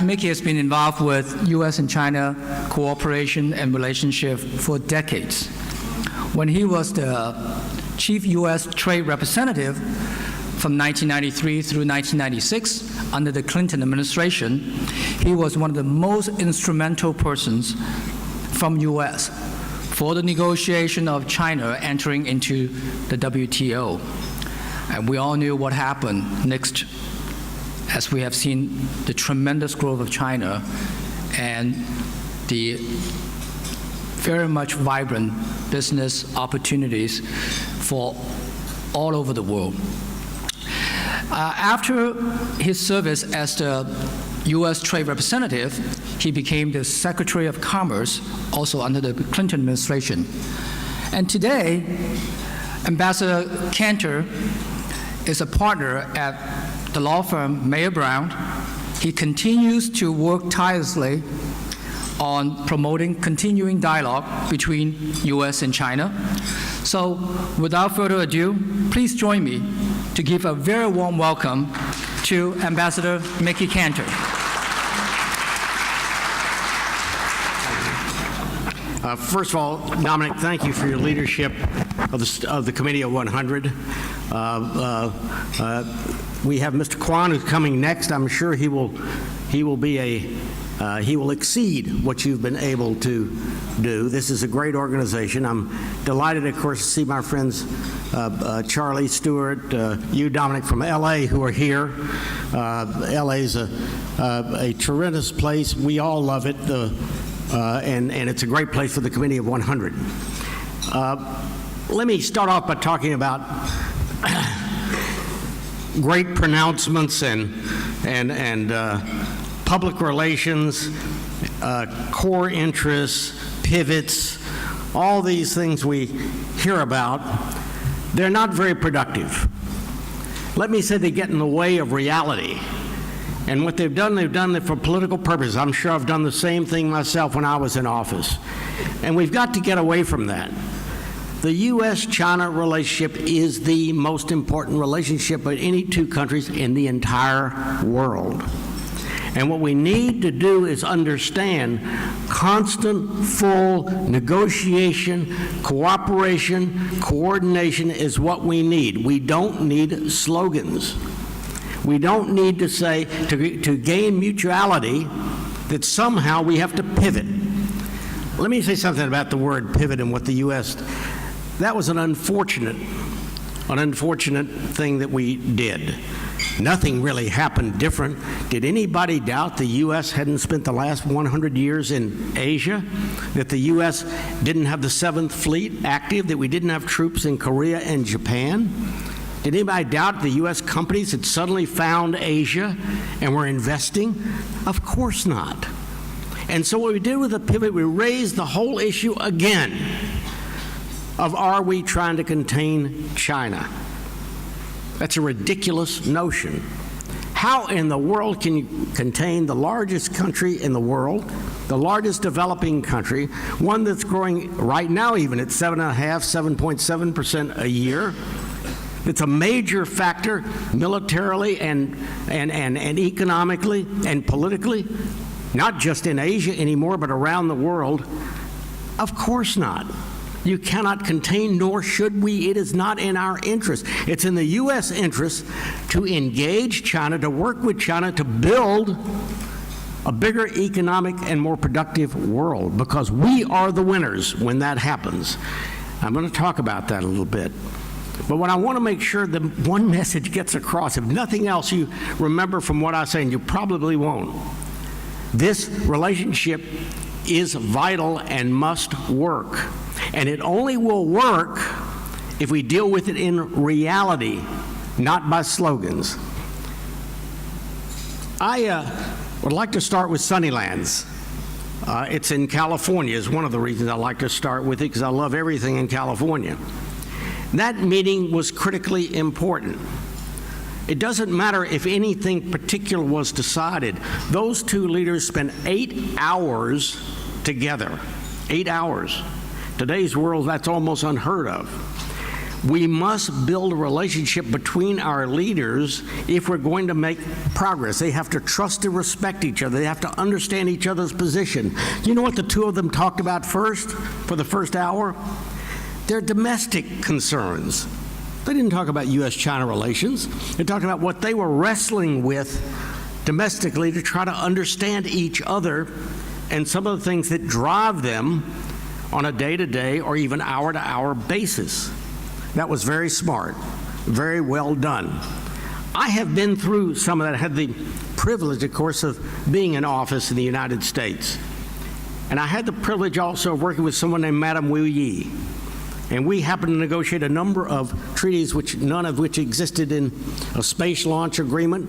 Mickey has been involved with U.S. and China cooperation and relationship for decades. When he was the chief U.S. trade representative from 1993 through 1996 under the Clinton administration, he was one of the most instrumental persons from U.S. for the negotiation of China entering into the WTO. And we all knew what happened next, as we have seen the tremendous growth of China and the very much vibrant business opportunities for all over the world. After his service as the U.S. Trade Representative, he became the Secretary of Commerce, also under the Clinton administration. And today, Ambassador Kantor is a partner at the law firm Mayer Brown. He continues to work tirelessly on promoting continuing dialogue between U.S. and China. So without further ado, please join me to give a very warm welcome to Ambassador Mickey Kantor. First of all, Dominic, thank you for your leadership of the Committee of 100. We have Mr. Kwan who's coming next. I'm sure he will exceed what you've been able to do. This is a great organization. I'm delighted, of course, to see my friends Charlie, Stewart, you, Dominic, from LA who are here. LA is a tremendous place. We all love it, and it's a great place for the Committee of 100. Let me start off by talking about great pronouncements and public relations, core interests, pivots, all these things we hear about. They're not very productive. Let me say they get in the way of reality. And what they've done it for political purposes. I'm sure I've done the same thing myself when I was in office. And we've got to get away from that. The U.S.-China relationship is the most important relationship of any two countries in the entire world. And what we need to do is understand constant, full negotiation, cooperation, coordination is what we need. We don't need slogans. We don't need to say, to gain mutuality, that somehow we have to pivot. Let me say something about the word pivot and what the U.S. That was an unfortunate thing that we did. Nothing really happened different. Did anybody doubt the U.S. hadn't spent the last 100 years in Asia? That the U.S. didn't have the 7th Fleet active? That we didn't have troops in Korea and Japan? Did anybody doubt the U.S. companies had suddenly found Asia and were investing? Of course not. And so what we did with the pivot, we raised the whole issue again of, are we trying to contain China? That's a ridiculous notion. How in the world can you contain the largest country in the world, the largest developing country, one that's growing right now even at 7.7% a year? It's a major factor militarily and economically and politically, not just in Asia anymore, but around the world. Of course not. You cannot contain, nor should we. It is not in our interest. It's in the U.S. interest to engage China, to work with China, to build a bigger economic and more productive world, because we are the winners when that happens. I'm going to talk about that a little bit. But what I want to make sure that one message gets across, if nothing else you remember from what I say, and you probably won't, this relationship is vital and must work. And it only will work if we deal with it in reality, not by slogans. I would like to start with Sunnylands. It's in California is one of the reasons I like to start with it, because I love everything in California. That meeting was critically important. It doesn't matter if anything particular was decided. Those two leaders spent 8 hours together. 8 hours. Today's world, that's almost unheard of. We must build a relationship between our leaders if we're going to make progress. They have to trust and respect each other. They have to understand each other's position. You know what the two of them talked about first, for the first hour? Their domestic concerns. They didn't talk about U.S.-China relations. They talked about what they were wrestling with domestically to try to understand each other and some of the things that drive them on a day-to-day or even hour-to-hour basis. That was very smart, very well done. I have been through some of that. I had the privilege, of course, of being in office in the United States. And I had the privilege also of working with someone named Madame Wu Yi. And we happened to negotiate a number of treaties, none of which existed in a space launch agreement,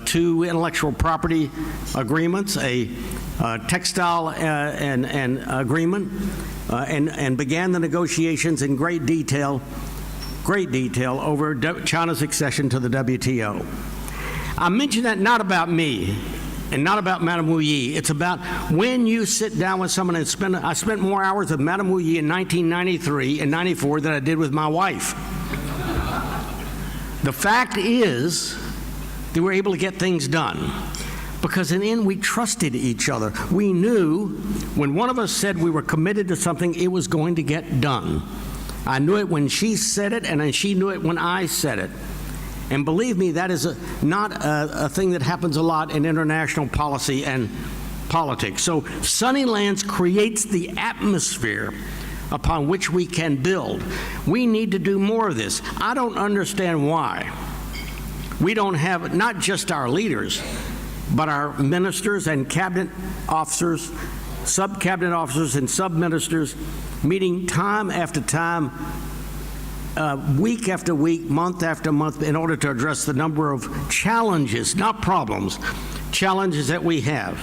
2 intellectual property agreements, a textile and agreement, and began the negotiations in great detail over China's accession to the WTO. I mention that not about me and not about Madame Wu Yi. It's about when you sit down with someone and I spent more hours with Madame Wu Yi in 1993 and 94 than I did with my wife. The fact is that we're able to get things done because in the end we trusted each other. We knew when one of us said we were committed to something, it was going to get done. I knew it when she said it, and then she knew it when I said it. And believe me, that is not a thing that happens a lot in international policy and politics. So Sunnylands creates the atmosphere upon which we can build. We need to do more of this. I don't understand why we don't have not just our leaders, but our ministers and cabinet officers, sub-cabinet officers and sub-ministers meeting time after time, week after week, month after month, in order to address the number of challenges, not problems, challenges that we have.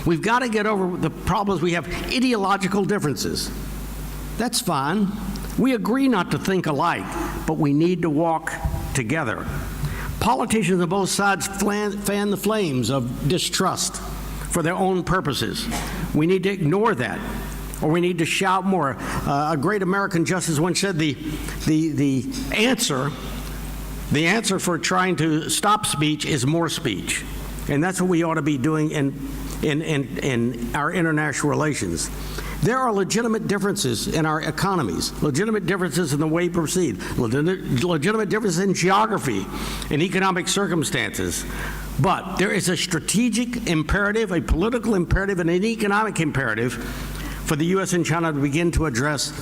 We've got to get over the problems. We have ideological differences. That's fine. We agree not to think alike, but we need to walk together. Politicians on both sides fan the flames of distrust for their own purposes. We need to ignore that, or we need to shout more. A great American justice once said the answer for trying to stop speech is more speech. And that's what we ought to be doing in our international relations. There are legitimate differences in our economies, legitimate differences in the way we proceed, legitimate differences in geography and economic circumstances. But there is a strategic imperative, a political imperative, and an economic imperative for the U.S. and China to begin to address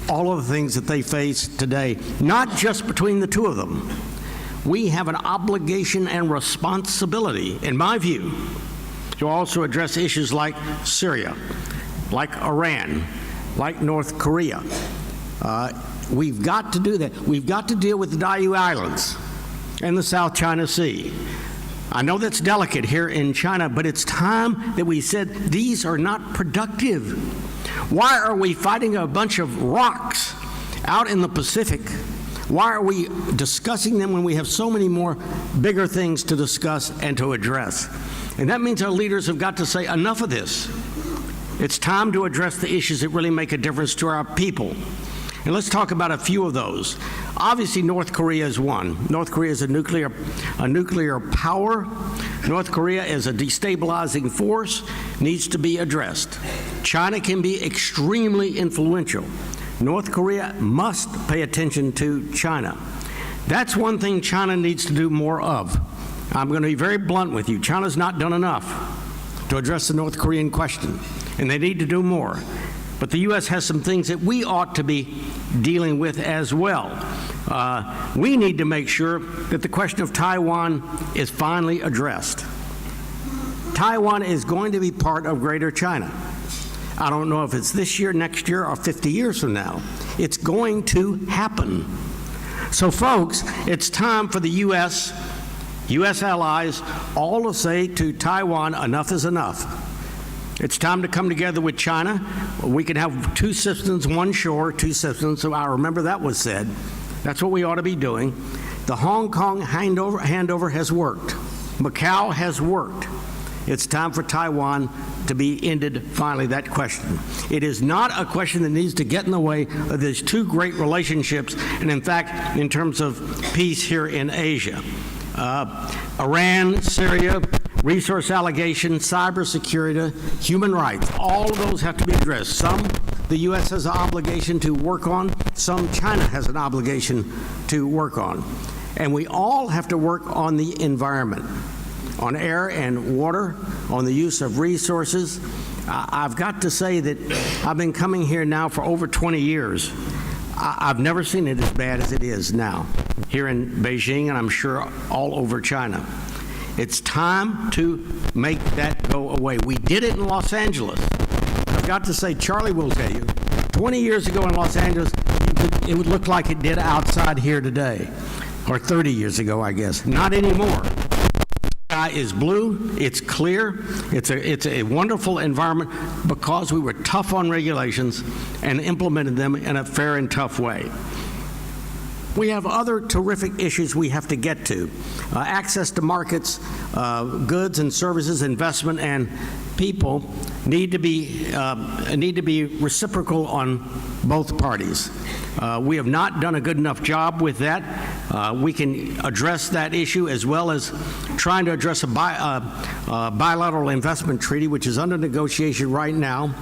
all of the things that they face today, not just between the two of them. We have an obligation and responsibility, in my view, to also address issues like Syria, like Iran, like North Korea. We've got to do that. We've got to deal with the Diaoyu Islands and the South China Sea. I know that's delicate here in China, but it's time that we said these are not productive. Why are we fighting a bunch of rocks out in the Pacific? Why are we discussing them when we have so many more bigger things to discuss and to address? And that means our leaders have got to say, enough of this. It's time to address the issues that really make a difference to our people. And let's talk about a few of those. Obviously, North Korea is one. North Korea is a nuclear power. North Korea is a destabilizing force, needs to be addressed. China can be extremely influential. North Korea must pay attention to China. That's one thing China needs to do more of. I'm going to be very blunt with you. China's not done enough to address the North Korean question, and they need to do more. But the U.S. has some things that we ought to be dealing with as well. We need to make sure that the question of Taiwan is finally addressed. Taiwan is going to be part of Greater China. I don't know if it's this year, next year, or 50 years from now. It's going to happen. So, folks, it's time for the U.S. allies all to say to Taiwan, enough is enough. It's time to come together with China. We can have two systems, one shore, two systems. So I remember that was said. That's what we ought to be doing. The Hong Kong handover has worked. Macau has worked. It's time for Taiwan to be ended, finally, that question. It is not a question that needs to get in the way of these two great relationships, and in fact, in terms of peace here in Asia. Iran, Syria, resource allegation, cybersecurity, human rights, all of those have to be addressed. Some the U.S. has an obligation to work on, some China has an obligation to work on. And we all have to work on the environment, on air and water, on the use of resources. I've got to say that I've been coming here now for over 20 years. I've never seen it as bad as it is now here in Beijing, and I'm sure all over China. It's time to make that go away. We did it in Los Angeles. I've got to say, Charlie will tell you, 20 years ago in Los Angeles, it would look like it did outside here today, or 30 years ago, I guess. Not anymore. The sky is blue, it's clear, it's a wonderful environment because we were tough on regulations and implemented them in a fair and tough way. We have other terrific issues we have to get to. Access to markets, goods and services, investment, and people need to be reciprocal on both parties. We have not done a good enough job with that. We can address that issue as well as trying to address a bilateral investment treaty, which is under negotiation right now.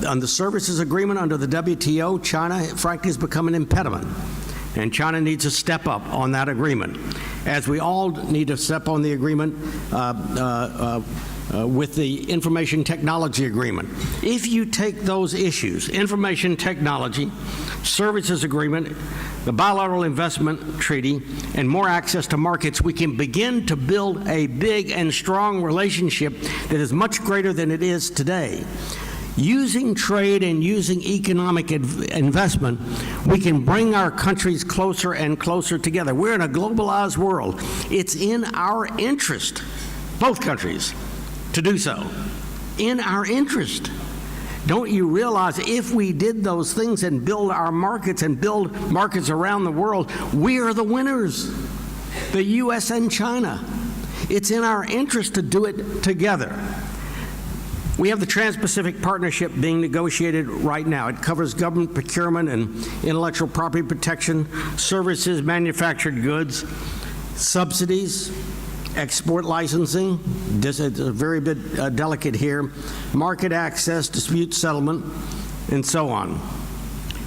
On the services agreement under the WTO, China, frankly, has become an impediment. And China needs to step up on that agreement, as we all need to step on the agreement with the information technology agreement. If you take those issues, information technology, services agreement, the bilateral investment treaty, and more access to markets, we can begin to build a big and strong relationship that is much greater than it is today. Using trade and using economic investment, we can bring our countries closer and closer together. We're in a globalized world. It's in our interest, both countries, to do so. In our interest. Don't you realize if we did those things and build our markets and build markets around the world, we are the winners, the U.S. and China. It's in our interest to do it together. We have the Trans-Pacific Partnership being negotiated right now. It covers government procurement and intellectual property protection, services, manufactured goods, subsidies, export licensing, this is a very bit delicate here, market access, dispute settlement, and so on.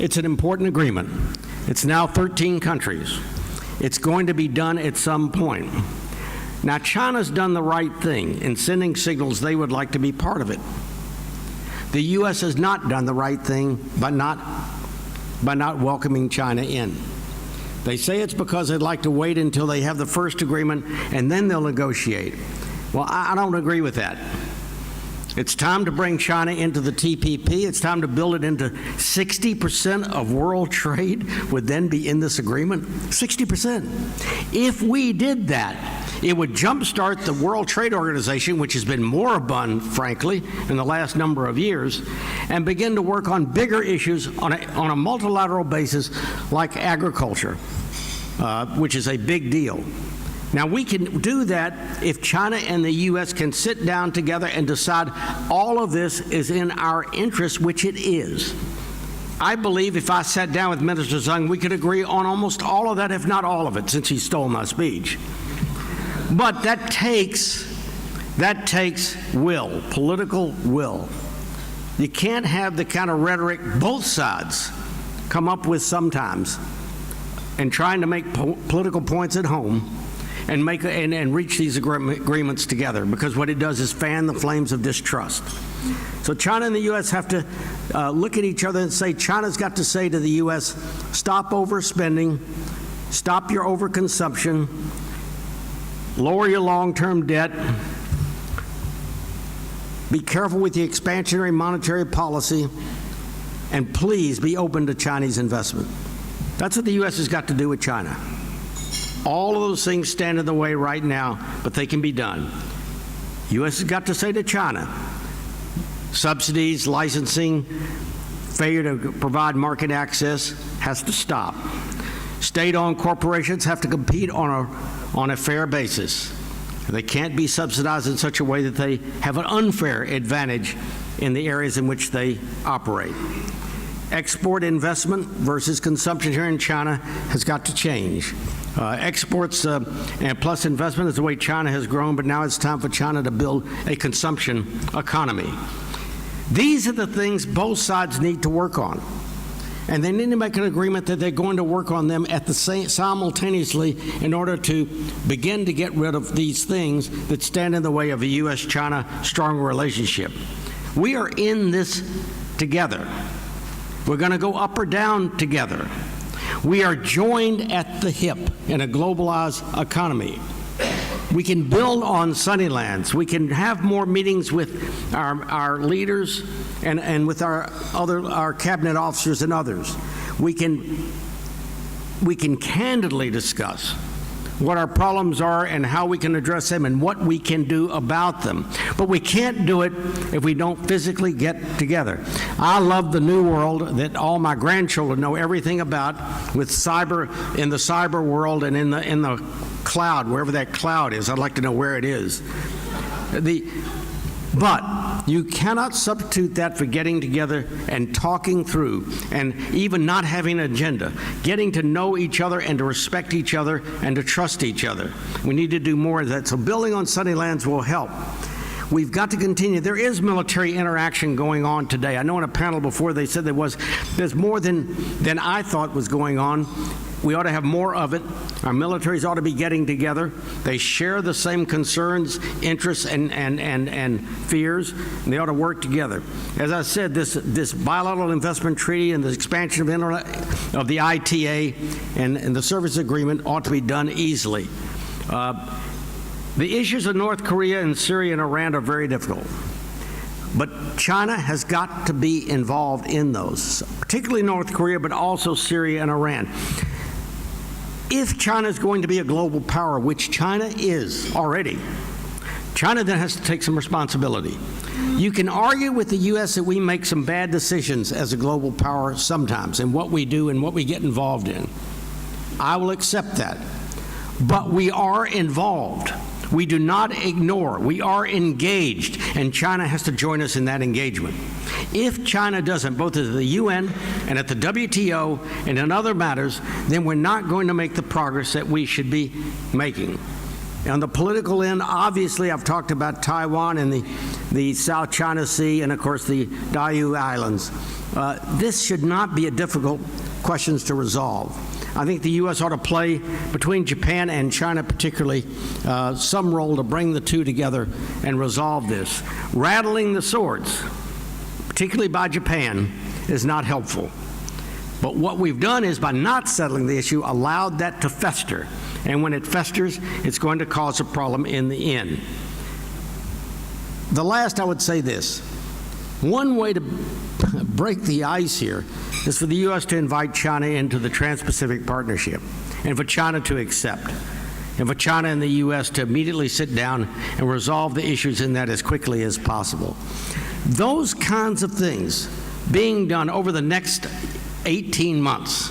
It's an important agreement. It's now 13 countries. It's going to be done at some point. Now, China's done the right thing in sending signals they would like to be part of it. The U.S. has not done the right thing by not welcoming China in. They say it's because they'd like to wait until they have the first agreement and then they'll negotiate. Well, I don't agree with that. It's time to bring China into the TPP. It's time to build it into 60% of world trade would then be in this agreement. 60%. If we did that, it would jumpstart the World Trade Organization, which has been moribund, frankly, in the last number of years, and begin to work on bigger issues on a multilateral basis like agriculture, which is a big deal. Now, we can do that if China and the U.S. can sit down together and decide all of this is in our interest, which it is. I believe if I sat down with Minister Zhang, we could agree on almost all of that, if not all of it, since he stole my speech. But that takes will, political will. You can't have the kind of rhetoric both sides come up with sometimes and trying to make political points at home and reach these agreements together, because what it does is fan the flames of distrust. So China and the U.S. have to look at each other and say, China's got to say to the U.S., stop overspending, stop your overconsumption, lower your long-term debt, be careful with the expansionary monetary policy, and please be open to Chinese investment. That's what the U.S. has got to do with China. All of those things stand in the way right now, but they can be done. The U.S. has got to say to China, subsidies, licensing, failure to provide market access has to stop. State-owned corporations have to compete on a fair basis. They can't be subsidized in such a way that they have an unfair advantage in the areas in which they operate. Export investment versus consumption here in China has got to change. Exports and plus investment is the way China has grown, but now it's time for China to build a consumption economy. These are the things both sides need to work on. And they need to make an agreement that they're going to work on them at the same simultaneously in order to begin to get rid of these things that stand in the way of a U.S.-China strong relationship. We are in this together. We're going to go up or down together. We are joined at the hip in a globalized economy. We can build on Sunnylands. We can have more meetings with our leaders and with our cabinet officers and others. We can candidly discuss what our problems are and how we can address them and what we can do about them. But we can't do it if we don't physically get together. I love the new world that all my grandchildren know everything about with cyber, in the cyber world and in the cloud, wherever that cloud is. I'd like to know where it is. But you cannot substitute that for getting together and talking through and even not having an agenda, getting to know each other and to respect each other and to trust each other. We need to do more of that. So building on Sunnylands will help. We've got to continue. There is military interaction going on today. I know in a panel before they said there's more than I thought was going on. We ought to have more of it. Our militaries ought to be getting together. They share the same concerns, interests, and fears, and they ought to work together. As I said, this bilateral investment treaty and the expansion of the ITA and the service agreement ought to be done easily. The issues of North Korea and Syria and Iran are very difficult. But China has got to be involved in those, particularly North Korea, but also Syria and Iran. If China is going to be a global power, which China is already, China then has to take some responsibility. You can argue with the U.S. that we make some bad decisions as a global power sometimes in what we do and what we get involved in. I will accept that. But we are involved. We do not ignore. We are engaged, and China has to join us in that engagement. If China doesn't, both at the UN and at the WTO and in other matters, then we're not going to make the progress that we should be making. On the political end, obviously, I've talked about Taiwan and the South China Sea and, of course, the Diaoyu Islands. This should not be a difficult question to resolve. I think the U.S. ought to play, between Japan and China particularly, some role to bring the two together and resolve this. Rattling the swords, particularly by Japan, is not helpful. But what we've done is, by not settling the issue, allowed that to fester. And when it festers, it's going to cause a problem in the end. The last, I would say this. One way to break the ice here is for the U.S. to invite China into the Trans-Pacific Partnership, and for China to accept, and for China and the U.S. to immediately sit down and resolve the issues in that as quickly as possible. Those kinds of things being done over the next 18 months,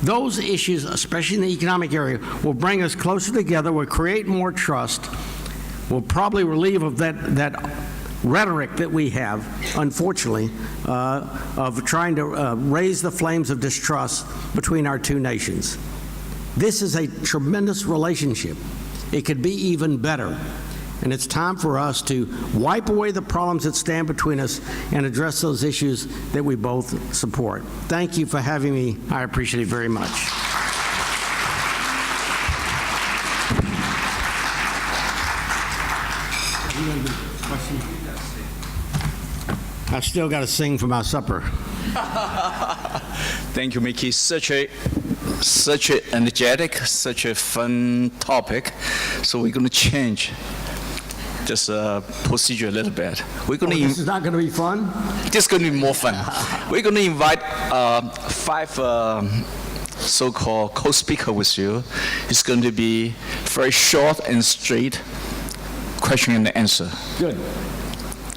those issues, especially in the economic area, will bring us closer together, will create more trust, will probably relieve of that rhetoric that we have, unfortunately, of trying to raise the flames of distrust between our two nations. This is a tremendous relationship. It could be even better. And it's time for us to wipe away the problems that stand between us and address those issues that we both support. Thank you for having me. I appreciate it very much. I've still got to sing for my supper. Thank you, Mickey. Such a energetic, such a fun topic. So we're going to change this procedure a little bit. We're going This is not going to be fun? This is going to be more fun. We're going to invite 5 so-called co-speakers with you. It's going to be very short and straight question and answer. Good.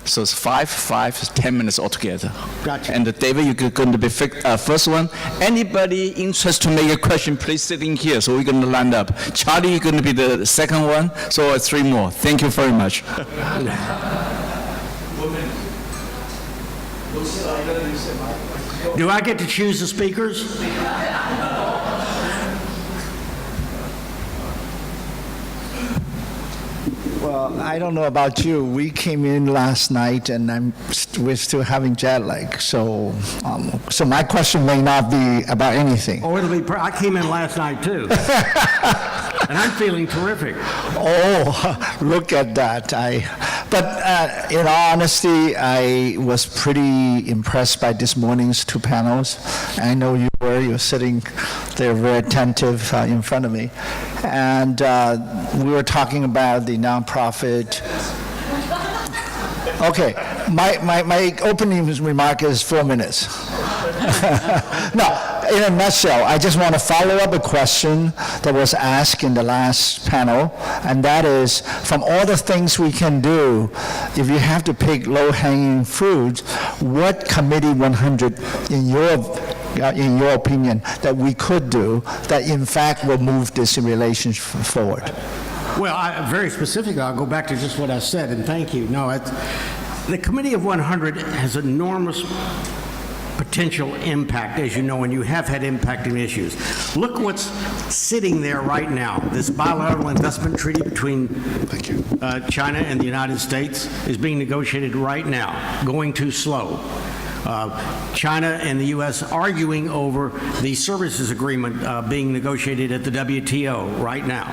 So it's 10 minutes altogether. Gotcha. And David, you're going to be first one. Anybody interested to make a question, please sit in here. So we're going to line up. Charlie, you're going to be the second one. So 3 more. Thank you very much. Do I get to choose the speakers? Well, I don't know about you. We came in last night, and we're still having jet lag. So my question may not be about anything. Oh, it'll be. I came in last night too, and I'm feeling terrific. Oh, look at that! But in all honesty, I was pretty impressed by this morning's 2 panels. I know you were. You're sitting there very attentive in front of me, and we were talking about the nonprofit. Okay, my opening remark is 4 minutes. No. In a nutshell, I just want to follow up a question that was asked in the last panel, and that is, from all the things we can do, if you have to pick low-hanging fruit, what Committee 100, in your opinion, that we could do that in fact will move this relationship forward? Well, very specifically, I'll go back to just what I said, and thank you. No, the Committee of 100 has enormous potential impact, as you know, and you have had impacting issues. Look what's sitting there right now. This bilateral investment treaty between China and the United States is being negotiated right now, going too slow. China and the U.S. arguing over the services agreement being negotiated at the WTO right now.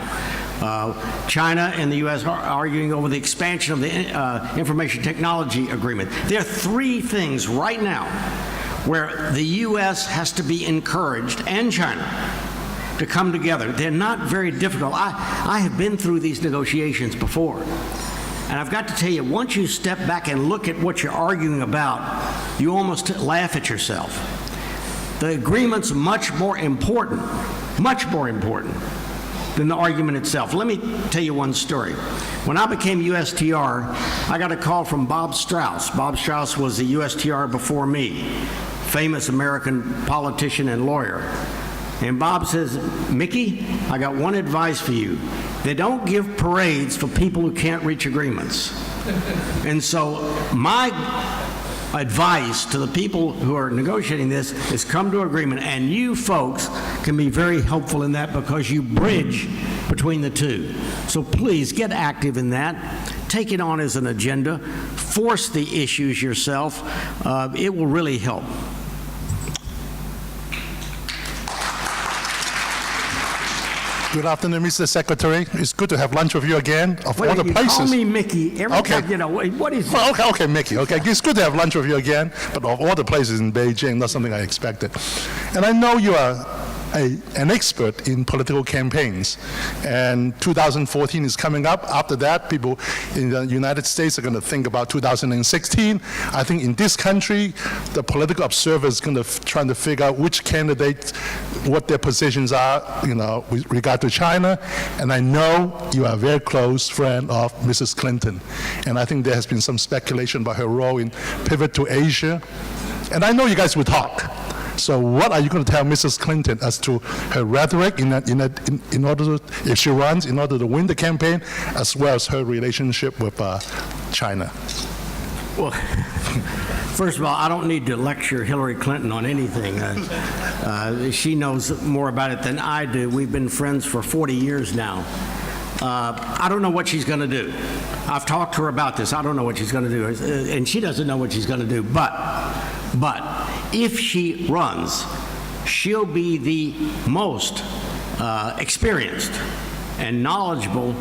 China and the U.S. are arguing over the expansion of the information technology agreement. There are 3 things right now where the U.S. has to be encouraged, and China, to come together. They're not very difficult. I have been through these negotiations before, and I've got to tell you, once you step back and look at what you're arguing about, you almost laugh at yourself. The agreement's much more important than the argument itself. Let me tell you one story. When I became USTR, I got a call from Bob Strauss. Bob Strauss was the USTR before me, famous American politician and lawyer. And Bob says, Mickey, I got one advice for you. They don't give parades for people who can't reach agreements. And so my advice to the people who are negotiating this is come to agreement, and you folks can be very helpful in that because you bridge between the two. So please get active in that. Take it on as an agenda. Force the issues yourself. It will really help. Good afternoon, Mr. Secretary. It's good to have lunch with you again. Of all the You places. call me Mickey every Okay. time, you know, what is Well, okay, Mickey. Okay, it's good to have lunch with you again. But of all the places in Beijing, not something I expected. And I know you are an expert in political campaigns. And 2014 is coming up. After that, people in the United States are going to think about 2016. I think in this country, the political observers are going to trying to figure out which candidates, what their positions are, you know, with regard to China. And I know you are a very close friend of Mrs. Clinton. And I think there has been some speculation about her role in pivot to Asia. And I know you guys will talk. So what are you going to tell Mrs. Clinton as to her rhetoric in order to, if she runs, in order to win the campaign, as well as her relationship with China? Well, first of all, I don't need to lecture Hillary Clinton on anything. She knows more about it than I do. We've been friends for 40 years now. I don't know what she's going to do. I've talked to her about this. I don't know what she's going to do. And she doesn't know what she's going to do. But if she runs, she'll be the most experienced and knowledgeable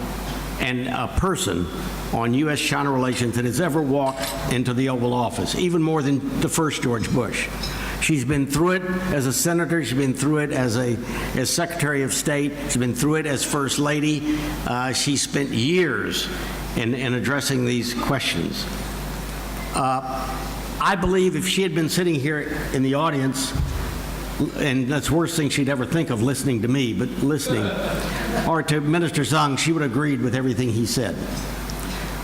and person on U.S.-China relations that has ever walked into the Oval Office, even more than the first George Bush. She's been through it as a senator. She's been through it as Secretary of State. She's been through it as First Lady. She spent years in addressing these questions. I believe if she had been sitting here in the audience, and that's the worst thing she'd ever think of, listening to me, but listening, or to Minister Zhang, she would have agreed with everything he said.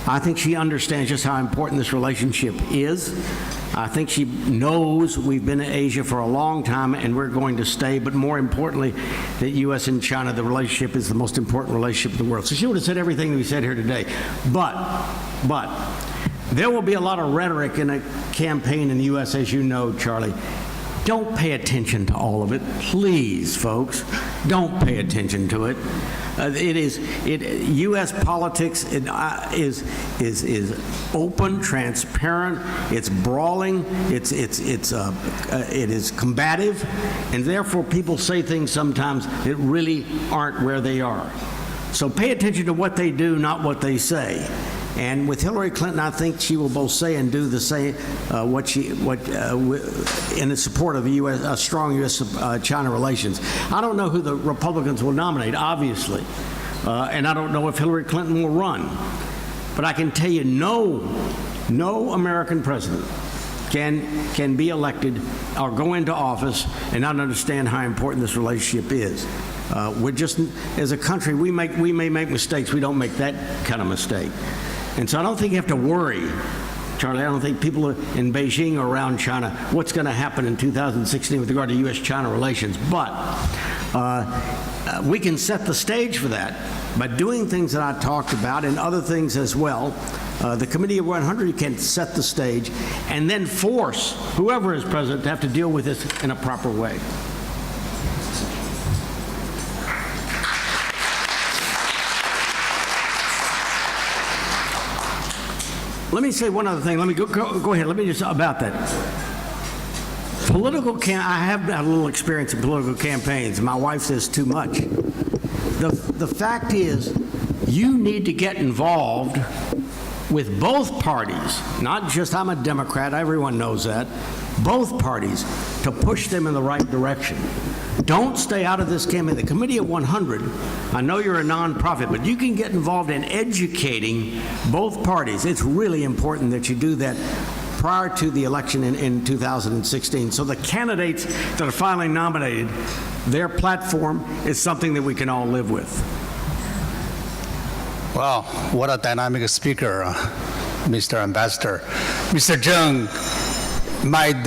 I think she understands just how important this relationship is. I think she knows we've been in Asia for a long time and we're going to stay, but more importantly, that U.S. and China, the relationship is the most important relationship in the world. So she would have said everything that we said here today. But there will be a lot of rhetoric in a campaign in the U.S., as you know, Charlie. Don't pay attention to all of it. Please, folks, don't pay attention to it. U.S. politics is open, transparent, it's brawling, it is combative, and therefore people say things sometimes that really aren't where they are. So pay attention to what they do, not what they say. And with Hillary Clinton, I think she will both say and do the same in support of strong U.S.-China relations. I don't know who the Republicans will nominate, obviously, and I don't know if Hillary Clinton will run. But I can tell you, no American president can be elected or go into office and not understand how important this relationship is. We're just, as a country, we may make mistakes. We don't make that kind of mistake. And so I don't think you have to worry, Charlie. I don't think people in Beijing or around China, what's going to happen in 2016 with regard to U.S.-China relations. But we can set the stage for that by doing things that I talked about and other things as well. The Committee of 100 can set the stage and then force whoever is president to have to deal with this in a proper way. Let me say one other thing. Let me go ahead. Let me just about that. I have had a little experience in political campaigns. My wife says too much. The fact is, you need to get involved with both parties, not just I'm a Democrat, everyone knows that, both parties, to push them in the right direction. Don't stay out of this campaign. The Committee of 100, I know you're a nonprofit, but you can get involved in educating both parties. It's really important that you do that prior to the election in 2016. So the candidates that are finally nominated, their platform is something that we can all live with. Wow, what a dynamic speaker, Mr. Ambassador. Mr. Zheng might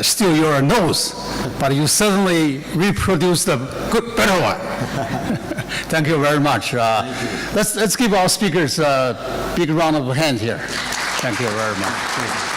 steal your nose, but you certainly reproduced a better one. Thank you very much. Let's give our speakers a big round of applause here. Thank you very much.